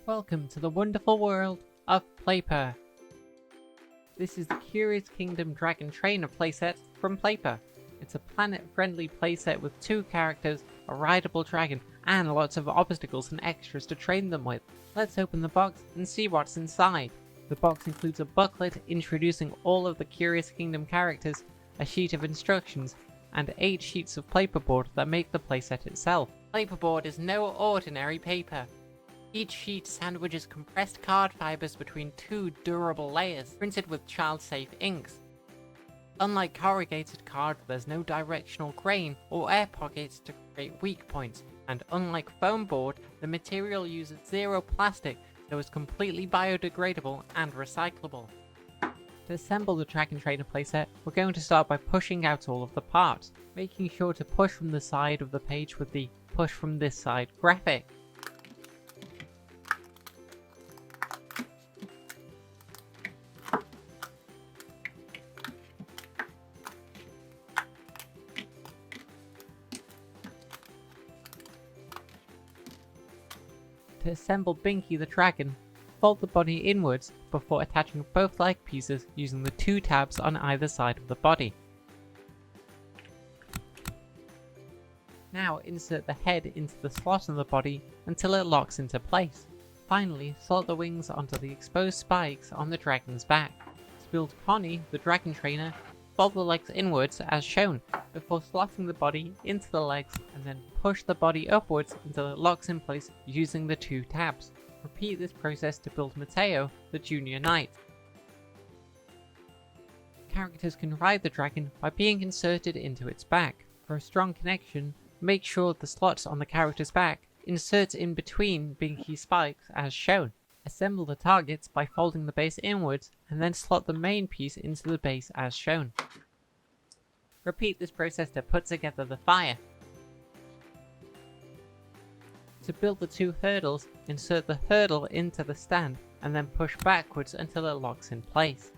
Welcome to the wonderful world of Playper. This is the Curious Kingdom Dragon Trainer playset from Playper. It's a planet-friendly playset with 2 characters, a rideable dragon, and lots of obstacles and extras to train them with. Let's open the box and see what's inside. The box includes a booklet introducing all of the Curious Kingdom characters, a sheet of instructions, and 8 sheets of paperboard that make the playset itself. Paperboard is no ordinary paper. Each sheet sandwiches compressed card fibers between 2 durable layers, printed with child-safe inks. Unlike corrugated card, there's no directional grain or air pockets to create weak points, and unlike foam board, the material uses 0 plastic, so it's completely biodegradable and recyclable. To assemble the Dragon Trainer playset, we're going to start by pushing out all of the parts, making sure to push from the side of the page with the push from this side graphic. To assemble Binky the dragon, fold the body inwards before attaching both leg pieces using the 2 tabs on either side of the body. Now insert the head into the slot in the body until it locks into place. Finally, slot the wings onto the exposed spikes on the dragon's back. To build Connie, the dragon trainer, fold the legs inwards as shown, before slotting the body into the legs and then push the body upwards until it locks in place using the 2 tabs. Repeat this process to build Mateo, the junior knight. Characters can ride the dragon by being inserted into its back. For a strong connection, make sure the slots on the character's back insert in between Binky spikes as shown. Assemble the targets by folding the base inwards and then slot the main piece into the base as shown. Repeat this process to put together the fire. To build the 2 hurdles, insert the hurdle into the stand and then push backwards until it locks in place.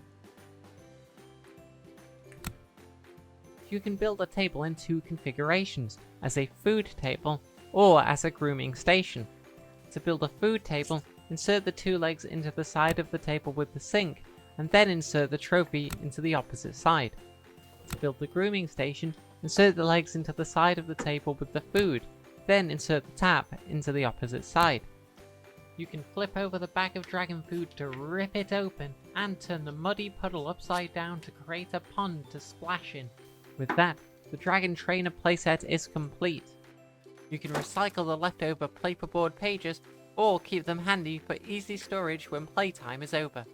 You can build a table in 2 configurations, as a food table or as a grooming station. To build a food table, insert the 2 legs into the side of the table with the sink and then insert the trophy into the opposite side. To build the grooming station, insert the legs into the side of the table with the food, then insert the tap into the opposite side. You can flip over the bag of dragon food to rip it open and turn the muddy puddle upside down to create a pond to splash in. With that, the Dragon Trainer playset is complete. You can recycle the leftover paperboard pages or keep them handy for easy storage when playtime is over.